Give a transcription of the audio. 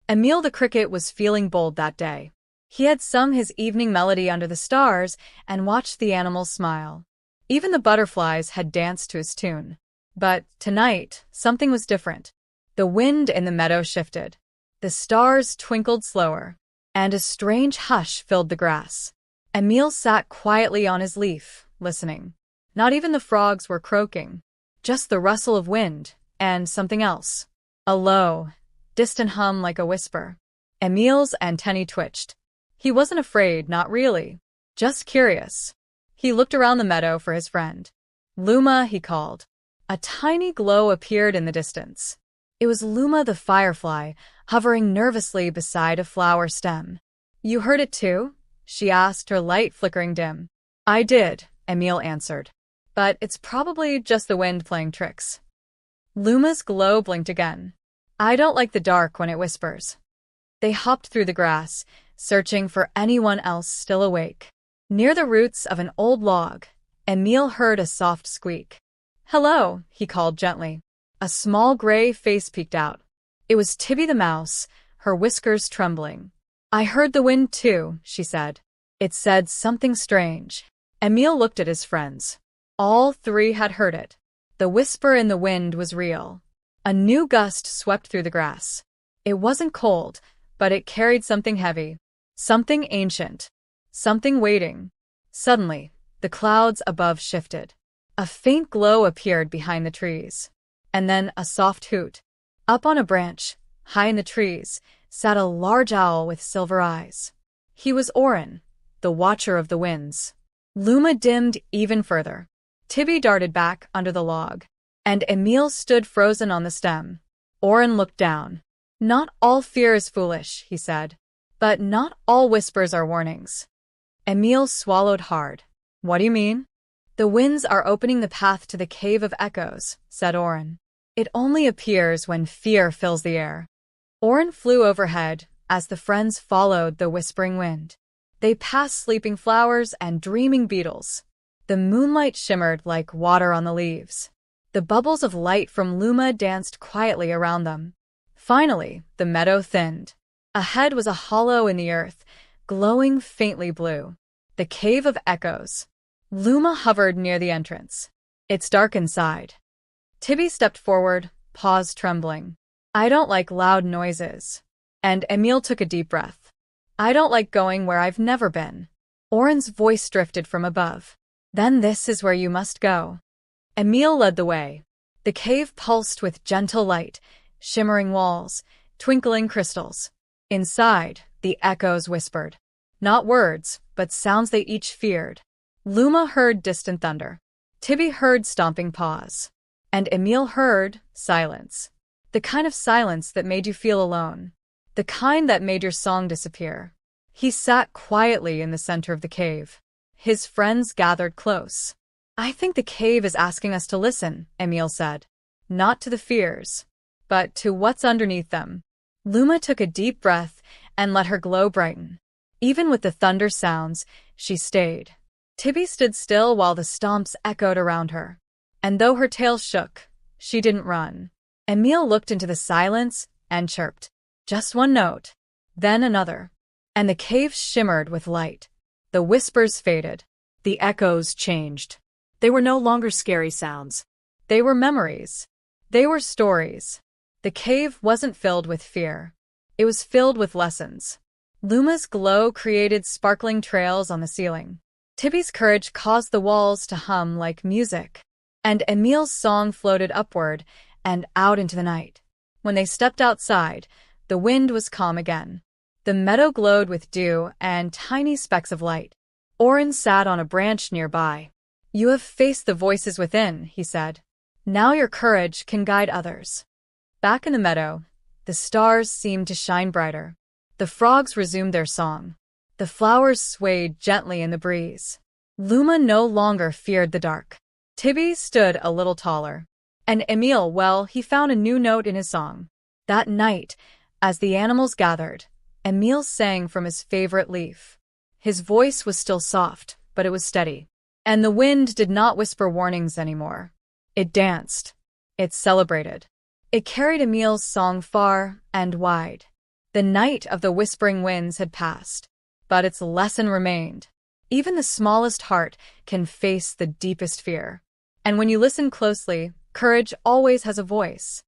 Emil the Cricket was feeling bold that day. He had sung his evening melody under the stars and watched the animals smile. Even the butterflies had danced to his tune. But tonight, something was different. The wind in the meadow shifted. The stars twinkled slower, and a strange hush filled the grass. Emil sat quietly on his leaf, listening. Not even the frogs were croaking, just the rustle of wind, and something else. A low, distant hum like a whisper. Emil's antennae twitched. He wasn't afraid, not really. Just curious. He looked around the meadow for his friend. Luma, he called. A tiny glow appeared in the distance. It was Luma the firefly, hovering nervously beside a flower stem. You heard it too? She asked, her light flickering dim. I did, Emil answered. But it's probably just the wind playing tricks. Luma's glow blinked again. I don't like the dark when it whispers. They hopped through the grass, searching for anyone else still awake. Near the roots of an old log, Emil heard a soft squeak. Hello, he called gently. A small gray face peeked out. It was Tibby the mouse, her whiskers trembling. I heard the wind too, she said. It said something strange. Emil looked at his friends. All three had heard it. The whisper in the wind was real. A new gust swept through the grass. It wasn't cold, but it carried something heavy. Something ancient. Something waiting. Suddenly, the clouds above shifted. A faint glow appeared behind the trees. And then a soft hoot. Up on a branch, high in the trees, sat a large owl with silver eyes. He was Oren, the watcher of the winds. Luma dimmed even further. Tibby darted back under the log, and Emil stood frozen on the stem. Oren looked down. Not all fear is foolish, he said. But not all whispers are warnings. Emil swallowed hard. What do you mean? The winds are opening the path to the Cave of Echoes, said Oren. It only appears when fear fills the air. Oren flew overhead as the friends followed the whispering wind. They passed sleeping flowers and dreaming beetles. The moonlight shimmered like water on the leaves. The bubbles of light from Luma danced quietly around them. Finally, the meadow thinned. Ahead was a hollow in the earth, glowing faintly blue. The Cave of Echoes. Luma hovered near the entrance. It's dark inside. Tibby stepped forward, paws trembling. I don't like loud noises. And Emil took a deep breath. I don't like going where I've never been. Oren's voice drifted from above. Then this is where you must go. Emil led the way. The cave pulsed with gentle light, shimmering walls, twinkling crystals. Inside, the echoes whispered. Not words, but sounds they each feared. Luma heard distant thunder. Tibby heard stomping paws. And Emil heard silence. The kind of silence that made you feel alone. The kind that made your song disappear. He sat quietly in the center of the cave. His friends gathered close. I think the cave is asking us to listen, Emil said. Not to the fears, but to what's underneath them. Luma took a deep breath and let her glow brighten. Even with the thunder sounds, she stayed. Tibby stood still while the stomps echoed around her. And though her tail shook, she didn't run. Emil looked into the silence and chirped. Just one note. Then another. And the cave shimmered with light. The whispers faded. The echoes changed. They were no longer scary sounds. They were memories. They were stories. The cave wasn't filled with fear. It was filled with lessons. Luma's glow created sparkling trails on the ceiling. Tibby's courage caused the walls to hum like music. And Emil's song floated upward and out into the night. When they stepped outside, the wind was calm again. The meadow glowed with dew and tiny specks of light. Oren sat on a branch nearby. You have faced the voices within, he said. Now your courage can guide others. Back in the meadow, the stars seemed to shine brighter. The frogs resumed their song. The flowers swayed gently in the breeze. Luma no longer feared the dark. Tibby stood a little taller. And Emil, well, he found a new note in his song. That night, as the animals gathered, Emil sang from his favorite leaf. His voice was still soft, but it was steady. And the wind did not whisper warnings anymore. It danced. It celebrated. It carried Emil's song far and wide. The night of the whispering winds had passed, but its lesson remained. Even the smallest heart can face the deepest fear. And when you listen closely, courage always has a voice.